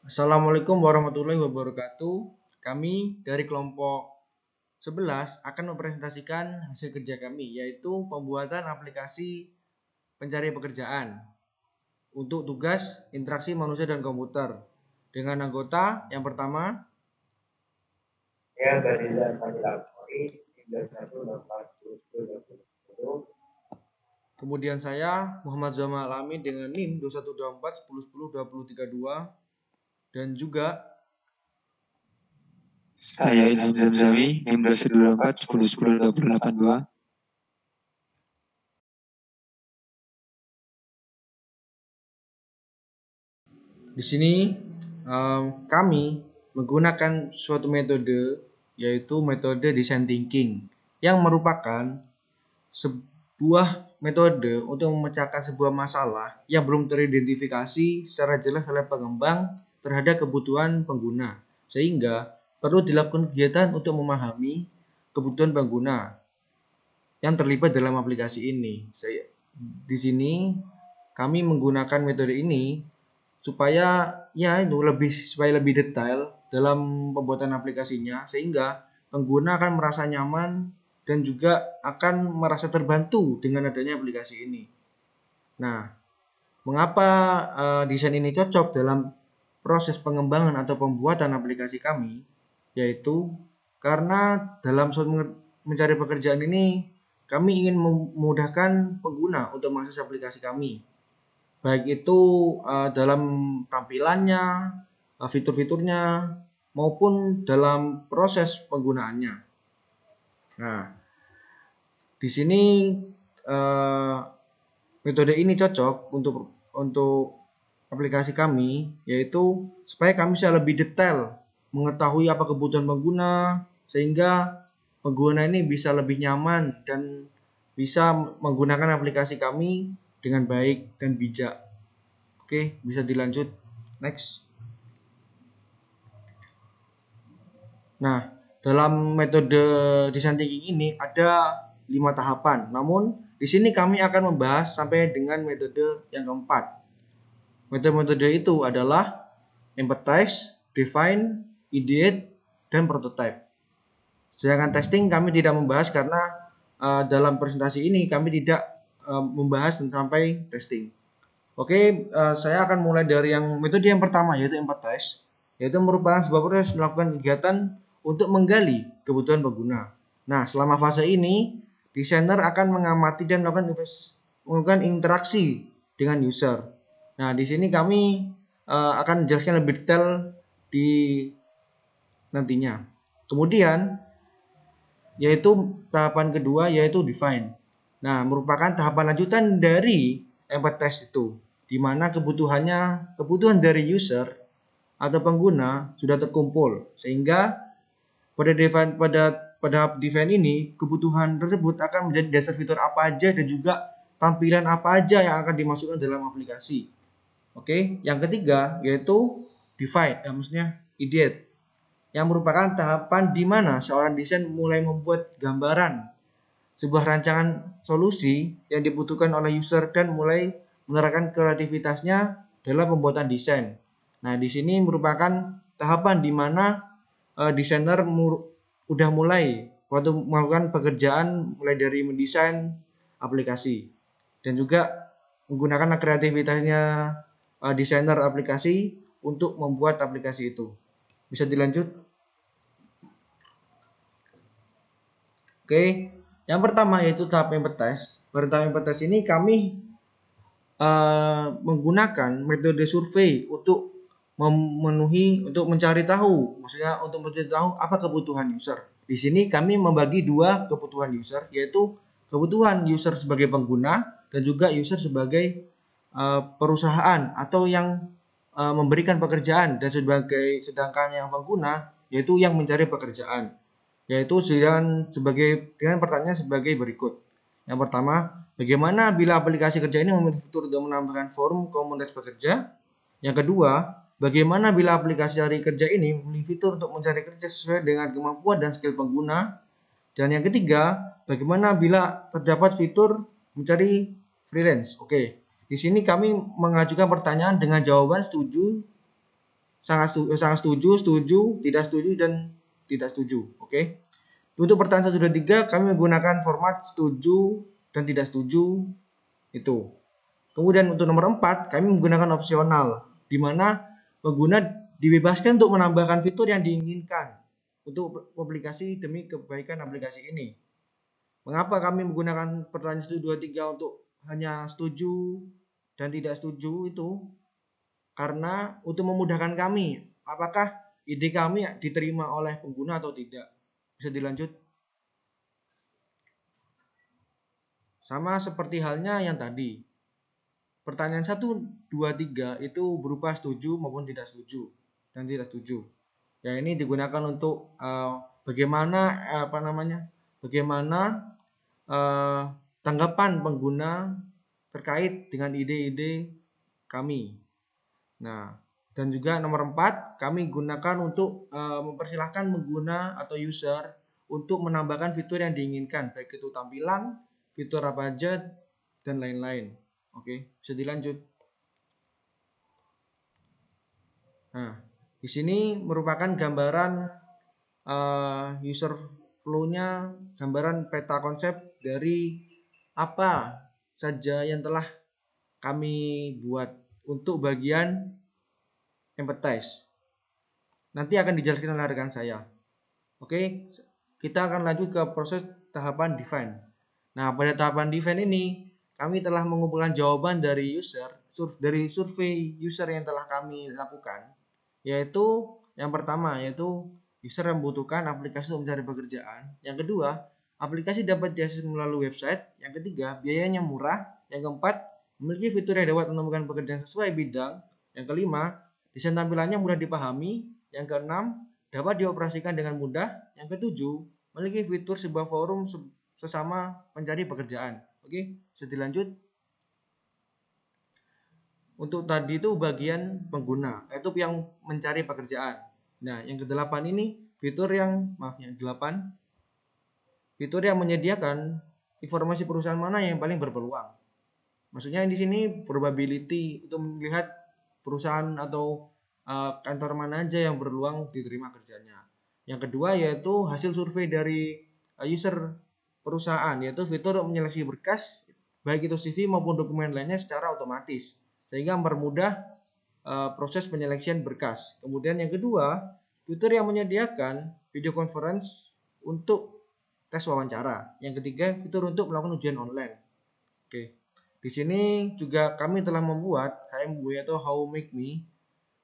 Assalamualaikum warahmatullahi wabarakatuh. Kami dari kelompok 11 akan mempresentasikan hasil kerja kami, yaitu pembuatan aplikasi pencari pekerjaan untuk tugas interaksi manusia dan komputer. Dengan anggota yang pertama, Saya Badizan Fadil Akmori, 91641010. kemudian saya Muhammad Zamal Amin dengan NIM 2124 1010 2032, dan juga Saya Ilham Zamzami, NIM 2124 1010 2082. di sini kami menggunakan suatu metode, yaitu metode design thinking, yang merupakan sebuah metode untuk memecahkan sebuah masalah yang belum teridentifikasi secara jelas oleh pengembang terhadap kebutuhan pengguna, sehingga perlu dilakukan kegiatan untuk memahami kebutuhan pengguna yang terlibat dalam aplikasi ini. Di sini kami menggunakan metode ini supaya lebih detail dalam pembuatan aplikasinya, sehingga pengguna akan merasa nyaman dan juga akan merasa terbantu dengan adanya aplikasi ini. Nah, mengapa desain ini cocok dalam proses pengembangan atau pembuatan aplikasi kami? Yaitu karena dalam mencari pekerjaan ini, kami ingin memudahkan pengguna untuk mengakses aplikasi kami, baik itu dalam tampilannya, fitur-fiturnya, maupun dalam proses penggunaannya. Nah, di sini metode ini cocok untuk aplikasi kami, yaitu supaya kami bisa lebih detail mengetahui apa kebutuhan pengguna, sehingga pengguna ini bisa lebih nyaman dan bisa menggunakan aplikasi kami dengan baik dan bijak. Oke, bisa dilanjut. Next. Nah, dalam metode design thinking ini ada 5 tahapan. Namun, di sini kami akan membahas sampai dengan metode yang keempat. Metode-metode itu adalah empathize, define, ideate, dan prototype. Sedangkan testing kami tidak membahas karena dalam presentasi ini kami tidak membahas sampai testing. Oke, saya akan mulai dari metode yang pertama, yaitu empathize, yaitu merupakan sebuah proses melakukan kegiatan untuk menggali kebutuhan pengguna. Nah, selama fase ini, desainer akan mengamati dan melakukan interaksi dengan user. Nah, di sini kami akan menjelaskan lebih detail di nantinya. Kemudian, yaitu tahapan kedua, yaitu define. Nah, merupakan tahapan lanjutan dari empathize itu, di mana kebutuhan dari user atau pengguna sudah terkumpul, sehingga pada define ini kebutuhan tersebut akan menjadi dasar fitur apa aja dan juga tampilan apa aja yang akan dimasukkan dalam aplikasi. Oke, yang ketiga yaitu define, maksudnya ideate, yang merupakan tahapan di mana seorang desain mulai membuat gambaran sebuah rancangan solusi yang dibutuhkan oleh user dan mulai menerapkan kreativitasnya dalam pembuatan desain. Nah, di sini merupakan tahapan di mana desainer udah mulai waktu melakukan pekerjaan, mulai dari mendesain aplikasi dan juga menggunakan kreativitasnya desainer aplikasi untuk membuat aplikasi itu. Bisa dilanjut? Oke, yang pertama yaitu tahap empathize. Pada tahap empathize ini kami menggunakan metode survei untuk mencari tahu, maksudnya untuk mencari tahu apa kebutuhan user. Di sini kami membagi dua kebutuhan user, yaitu kebutuhan user sebagai pengguna dan juga user sebagai perusahaan atau yang memberikan pekerjaan, dan sedangkan yang pengguna yaitu yang mencari pekerjaan, yaitu dengan pertanyaan sebagai berikut. Yang pertama, bagaimana bila aplikasi kerja ini memiliki fitur untuk menambahkan forum komunitas pekerja? Yang kedua, bagaimana bila aplikasi cari kerja ini memiliki fitur untuk mencari kerja sesuai dengan kemampuan dan skill pengguna? Dan yang ketiga, bagaimana bila terdapat fitur mencari freelance? Oke, di sini kami mengajukan pertanyaan dengan jawaban setuju sangat setuju, setuju, tidak setuju, dan tidak setuju. Oke. Untuk pertanyaan 1, 2, 3 kami menggunakan format setuju dan tidak setuju itu. Kemudian untuk nomor 4 kami menggunakan opsional, di mana pengguna dibebaskan untuk menambahkan fitur yang diinginkan untuk aplikasi demi kebaikan aplikasi ini. Mengapa kami menggunakan pertanyaan 1, 2, 3 untuk hanya setuju dan tidak setuju itu? Karena untuk memudahkan kami, apakah ide kami diterima oleh pengguna atau tidak. Bisa dilanjut. Sama seperti halnya yang tadi. Pertanyaan 1, 2, 3 itu berupa setuju maupun tidak setuju dan tidak setuju. Ya, ini digunakan untuk bagaimana tanggapan pengguna terkait dengan ide-ide kami. Nah, dan juga nomor 4 kami gunakan untuk mempersilahkan pengguna atau user untuk menambahkan fitur yang diinginkan, baik itu tampilan, fitur apa aja, dan lain-lain. Oke, bisa dilanjut. Nah, di sini merupakan gambaran user flow-nya, gambaran peta konsep dari apa saja yang telah kami buat untuk bagian empathize. Nanti akan dijelaskan oleh rekan saya. Oke, kita akan lanjut ke proses tahapan define. Nah, pada tahapan define ini, kami telah mengumpulkan jawaban dari survei user yang telah kami lakukan, yaitu yang pertama, yaitu user yang membutuhkan aplikasi untuk mencari pekerjaan. Yang kedua, aplikasi dapat diakses melalui website. Yang ketiga, biayanya murah. Yang keempat, memiliki fitur yang dapat menemukan pekerjaan sesuai bidang. Yang kelima, desain tampilannya mudah dipahami. Yang keenam, dapat dioperasikan dengan mudah. Yang ketujuh, memiliki fitur sebuah forum sesama pencari pekerjaan. Oke, bisa dilanjut. Untuk tadi itu bagian pengguna, itu yang mencari pekerjaan. Nah, yang ke-8 ini fitur yang menyediakan informasi perusahaan mana yang paling berpeluang. Maksudnya di sini probability untuk melihat perusahaan atau kantor mana aja yang berpeluang diterima kerjanya. Yang kedua yaitu hasil survei dari user perusahaan, yaitu fitur menyeleksi berkas baik itu CV maupun dokumen lainnya secara otomatis, sehingga mempermudah proses penyeleksian berkas. Kemudian yang kedua, fitur yang menyediakan video conference untuk tes wawancara. Yang ketiga, fitur untuk melakukan ujian online. Oke. Di sini juga kami telah membuat HMW atau How Make Me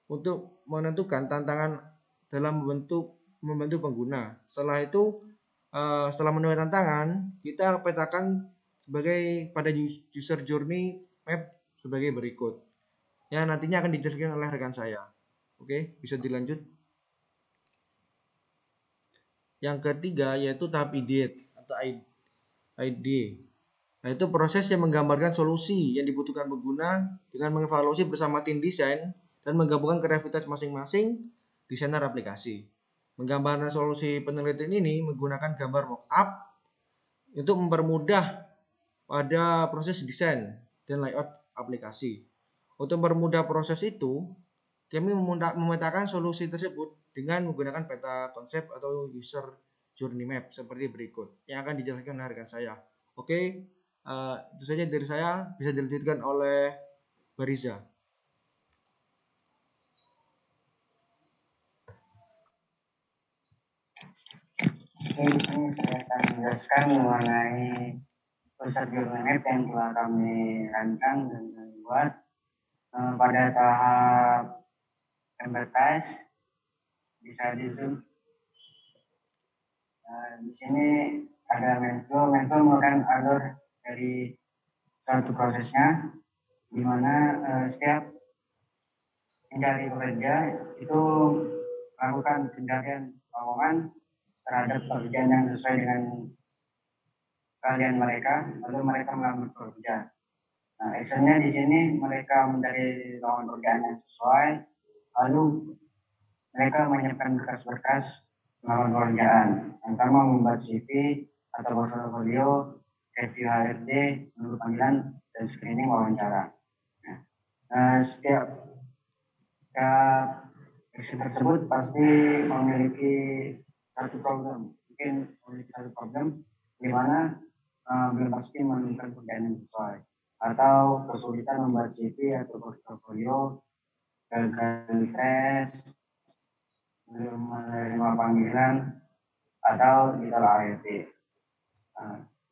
untuk menentukan tantangan dalam membantu pengguna. Setelah itu, setelah menuai tantangan, kita petakan pada user journey map sebagai berikut. Ya, nantinya akan dijelaskan oleh rekan saya. Oke, bisa dilanjut. Yang ketiga yaitu tahap ide atau ID. Nah, itu proses yang menggambarkan solusi yang dibutuhkan pengguna dengan mengevaluasi bersama tim desain dan menggabungkan kreativitas masing-masing desainer aplikasi. Menggambarkan solusi penelitian ini menggunakan gambar mockup untuk mempermudah pada proses desain dan layout aplikasi. Untuk mempermudah proses itu, kami memetakan solusi tersebut dengan menggunakan peta konsep atau user journey map seperti berikut yang akan dijelaskan oleh rekan saya. Oke, itu saja dari saya, bisa dilanjutkan oleh Bariza. Oke, di sini saya akan menjelaskan mengenai user journey map yang telah kami rancang dan kami buat pada tahap empathize. Bisa di zoom. Di sini ada mentor merupakan alur dari suatu prosesnya, di mana setiap mencari pekerja itu melakukan pencarian lowongan terhadap pekerjaan yang sesuai dengan keahlian mereka, lalu mereka melamar pekerja. Nah, actionnya di sini mereka mencari lowongan pekerjaan yang sesuai, lalu mereka menyiapkan berkas-berkas lowongan pekerjaan, terutama membuat CV atau portfolio, review HRD, menunggu panggilan, dan screening wawancara. Nah, setiap aplikasi tersebut pasti memiliki satu problem, mungkin memiliki satu problem di mana belum pasti menemukan pekerjaan yang sesuai, atau kesulitan membuat CV atau portfolio, gagal tes, belum menerima panggilan, atau ditolak ART.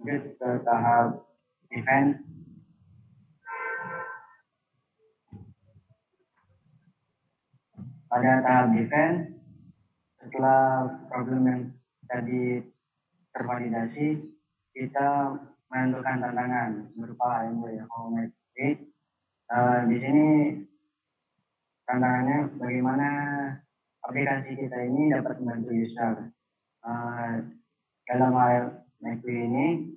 Lanjut ke tahap event. Pada tahap event, setelah problem yang tadi tervalidasi, kita menentukan tantangan berupa HMW atau metric. Di sini tantangannya bagaimana aplikasi kita ini dapat membantu user. Dalam hal metric ini,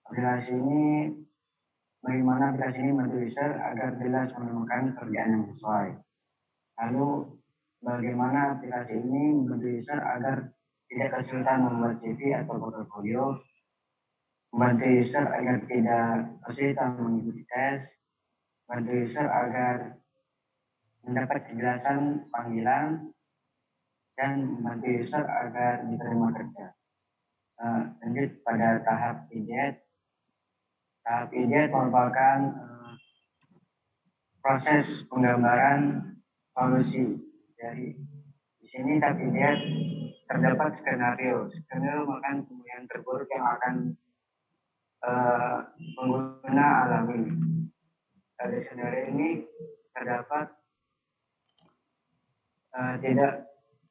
aplikasi ini bagaimana aplikasi ini membantu user agar jelas menemukan pekerjaan yang sesuai. Lalu bagaimana aplikasi ini membantu user agar tidak kesulitan membuat CV atau portfolio, membantu user agar tidak kesulitan mengikuti tes, membantu user agar mendapat kejelasan panggilan, dan membantu user agar diterima kerja. Lanjut pada tahap idet. Tahap idet merupakan proses penggambaran solusi. Jadi di sini tahap idet terdapat skenario bahkan kemudian terburuk yang akan pengguna alami. Pada skenario ini terdapat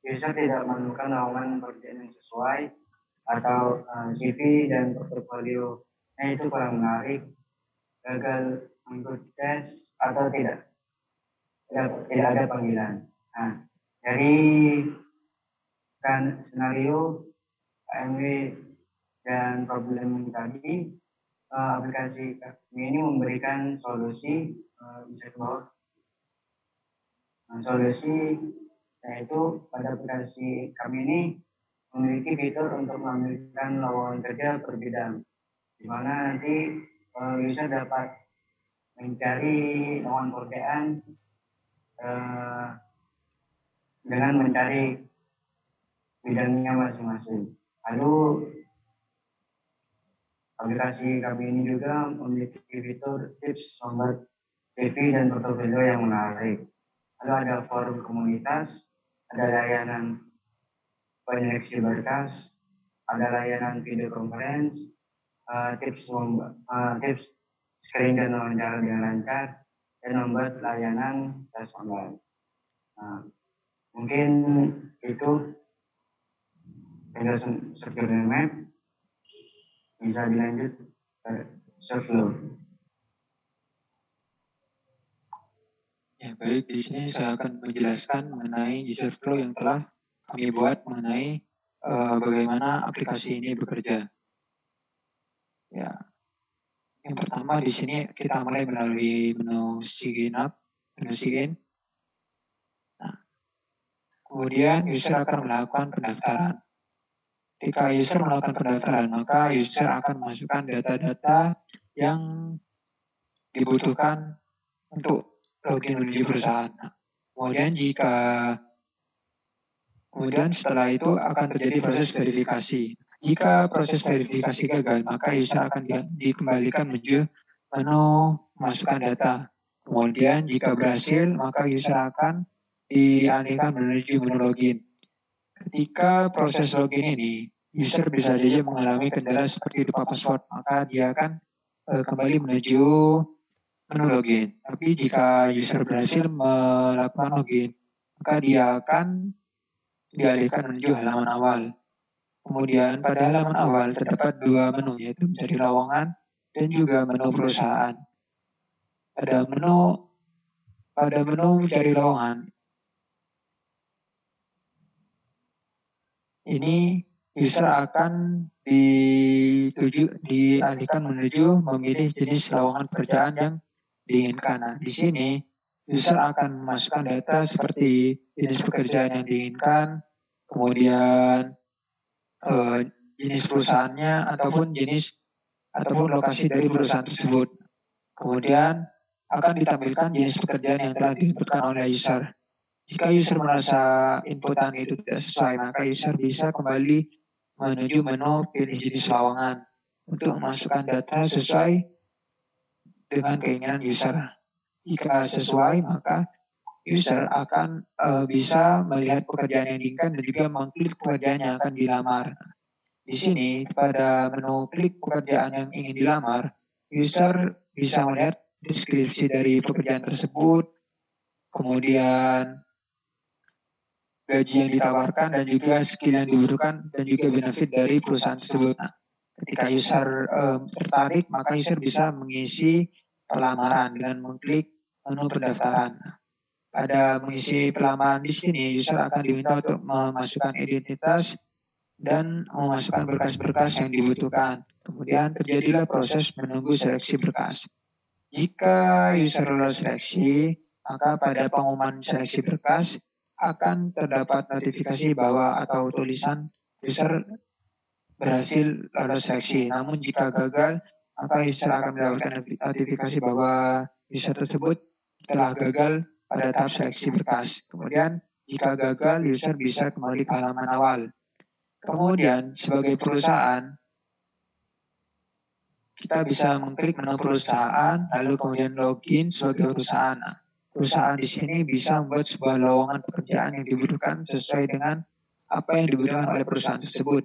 user tidak menemukan lowongan pekerjaan yang sesuai, atau CV dan portfolio itu kurang menarik, gagal mengikuti tes, atau tidak ada panggilan. Nah, dari skenario HMW dan problem tadi, aplikasi kami ini memberikan solusi, bisa ke bawah. Solusi yaitu pada aplikasi kami ini memiliki fitur untuk menampilkan lowongan kerja per bidang, di mana nanti user dapat mencari lowongan pekerjaan dengan mencari bidangnya masing-masing. Lalu aplikasi kami ini juga memiliki fitur tips membuat CV dan portfolio yang menarik. Lalu ada forum komunitas, ada layanan penyeleksi berkas, ada layanan video conference, tips screen dan wawancara dengan lancar, dan membuat layanan tes online. Mungkin itu penjelasan struktur map. Bisa dilanjut ke flow. Ya, baik, di sini saya akan menjelaskan mengenai user flow yang telah kami buat mengenai bagaimana aplikasi ini bekerja. Ya, yang pertama di sini kita mulai melalui menu sign up, menu sign. Nah, kemudian user akan melakukan pendaftaran. Ketika user melakukan pendaftaran, maka user akan memasukkan data-data yang dibutuhkan untuk login menuju perusahaan. Kemudian setelah itu akan terjadi proses verifikasi. Jika proses verifikasi gagal, maka user akan dikembalikan menuju menu masukkan data. Kemudian jika berhasil, maka user akan dialihkan menuju menu login. Ketika proses login ini, user bisa saja mengalami kendala seperti lupa password, maka dia akan kembali menuju menu login. Tapi jika user berhasil melakukan login, maka dia akan dialihkan menuju halaman awal. Kemudian pada halaman awal terdapat dua menu, yaitu mencari lowongan dan juga menu perusahaan. Pada menu mencari lowongan, ini user akan dialihkan menuju memilih jenis lowongan pekerjaan yang diinginkan. Nah, di sini user akan memasukkan data seperti jenis pekerjaan yang diinginkan, kemudian jenis perusahaannya ataupun lokasi dari perusahaan tersebut. Kemudian akan ditampilkan jenis pekerjaan yang telah diinputkan oleh user. Jika user merasa inputan itu tidak sesuai, maka user bisa kembali menuju menu pilih jenis lowongan untuk memasukkan data sesuai dengan keinginan user. Jika sesuai, maka user akan bisa melihat pekerjaan yang diinginkan dan juga mengklik pekerjaan yang akan dilamar. Di sini, pada menu klik pekerjaan yang ingin dilamar, user bisa melihat deskripsi dari pekerjaan tersebut, kemudian gaji yang ditawarkan dan juga skill yang dibutuhkan dan juga benefit dari perusahaan tersebut. Nah, ketika user tertarik, maka user bisa mengisi pelamaran dengan mengklik menu pendaftaran. Pada mengisi pelamaran di sini, user akan diminta untuk memasukkan identitas dan memasukkan berkas-berkas yang dibutuhkan. Kemudian terjadilah proses menunggu seleksi berkas. Jika user lolos seleksi, maka pada pengumuman seleksi berkas akan terdapat notifikasi bahwa atau tulisan user berhasil lolos seleksi. Namun jika gagal, maka user akan mendapatkan notifikasi bahwa user tersebut telah gagal pada tahap seleksi berkas. Kemudian jika gagal, user bisa kembali ke halaman awal. Kemudian sebagai perusahaan, kita bisa mengklik menu perusahaan, lalu kemudian login sebagai perusahaan. Nah, perusahaan di sini bisa membuat sebuah lowongan pekerjaan yang dibutuhkan sesuai dengan apa yang dibutuhkan oleh perusahaan tersebut.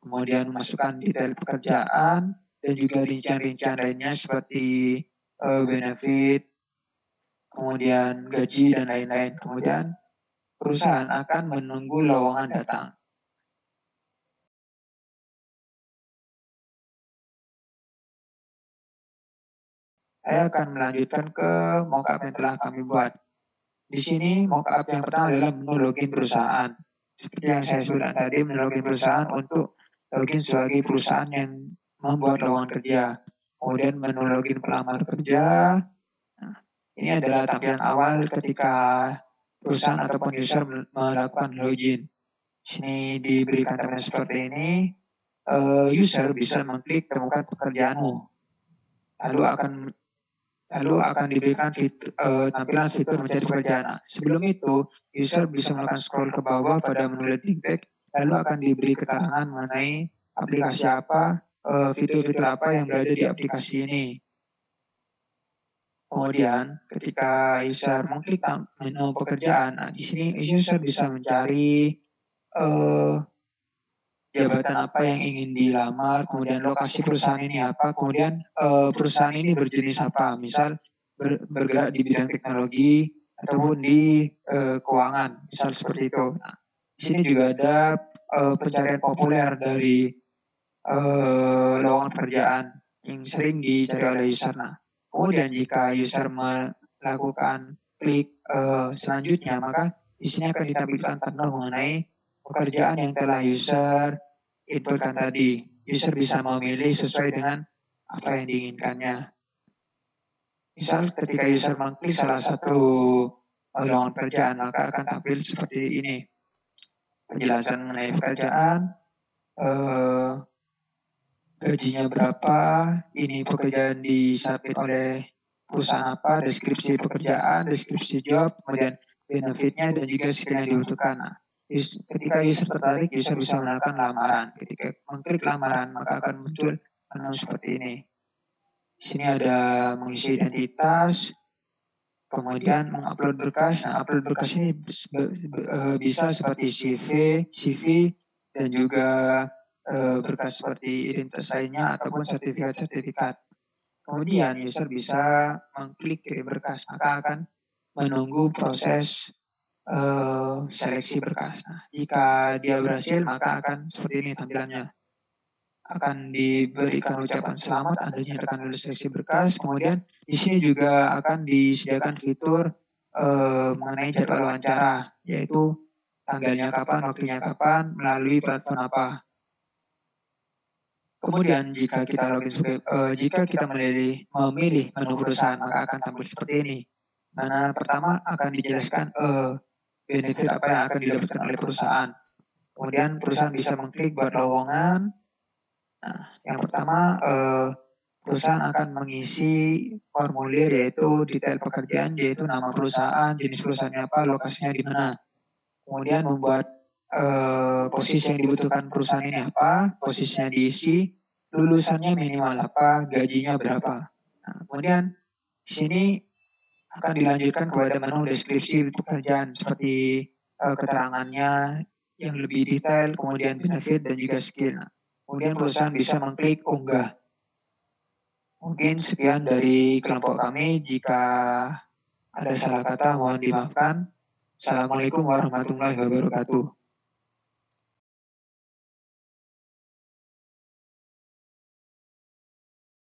Kemudian memasukkan detail pekerjaan dan juga rincian-rincian lainnya seperti benefit, kemudian gaji dan lain-lain. Kemudian perusahaan akan menunggu lowongan datang. Saya akan melanjutkan ke mockup yang telah kami buat. Di sini mockup yang pertama adalah menu login perusahaan. Seperti yang saya sebutkan tadi, menu login perusahaan untuk login sebagai perusahaan yang membuat lowongan kerja. Kemudian menu login pelamar kerja. Nah, ini adalah tampilan awal ketika perusahaan ataupun user melakukan login. Di sini diberikan tampilan seperti ini. User bisa mengklik temukan pekerjaanmu. Lalu akan diberikan tampilan fitur mencari pekerjaan. Nah, sebelum itu, user bisa melakukan scroll ke bawah pada menu landing page, lalu akan diberi keterangan mengenai aplikasi apa, fitur-fitur apa yang berada di aplikasi ini. Kemudian, ketika user mengklik menu pekerjaan, nah, di sini user bisa mencari jabatan apa yang ingin dilamar, kemudian lokasi perusahaan ini apa, kemudian perusahaan ini berjenis apa, misal bergerak di bidang teknologi ataupun di keuangan, misal seperti itu. Nah, di sini juga ada pencarian populer dari lowongan pekerjaan yang sering dicari oleh user. Nah, kemudian jika user melakukan klik selanjutnya, maka di sini akan ditampilkan tanda mengenai pekerjaan yang telah user inputkan tadi. User bisa memilih sesuai dengan apa yang diinginkannya. Misal ketika user mengklik salah satu lowongan pekerjaan, maka akan tampil seperti ini. Penjelasan mengenai pekerjaan, gajinya berapa, ini pekerjaan disubmit oleh perusahaan apa, deskripsi pekerjaan, deskripsi job, kemudian benefitnya dan juga skill yang dibutuhkan. Nah, ketika user tertarik, user bisa melakukan lamaran. Ketika mengklik lamaran, maka akan muncul menu seperti ini. Di sini ada mengisi identitas, kemudian mengupload berkas. Nah, upload berkas ini bisa seperti CV, dan juga berkas seperti identitas lainnya ataupun sertifikat-sertifikat. Kemudian user bisa mengklik kirim berkas, maka akan menunggu proses seleksi berkas. Nah, jika dia berhasil, maka akan seperti ini tampilannya. Akan diberikan ucapan selamat Anda dinyatakan lulus seleksi berkas. Kemudian di sini juga akan disediakan fitur mengenai jadwal wawancara, yaitu tanggalnya kapan, waktunya kapan, melalui platform apa. Kemudian jika kita memilih menu perusahaan, maka akan tampil seperti ini. Mana pertama akan dijelaskan benefit apa yang akan didapatkan oleh perusahaan. Kemudian perusahaan bisa mengklik buat lowongan. Nah, yang pertama perusahaan akan mengisi formulir yaitu detail pekerjaan, yaitu nama perusahaan, jenis perusahaannya apa, lokasinya di mana. Kemudian membuat posisi yang dibutuhkan perusahaan ini apa, posisinya diisi, lulusannya minimal apa, gajinya berapa. Nah, kemudian di sini akan dilanjutkan kepada menu deskripsi pekerjaan seperti keterangannya yang lebih detail, kemudian benefit dan juga skill. Nah, kemudian perusahaan bisa mengklik unggah. Mungkin sekian dari kelompok kami. Jika ada salah kata mohon dimaafkan. Assalamualaikum warahmatullahi wabarakatuh.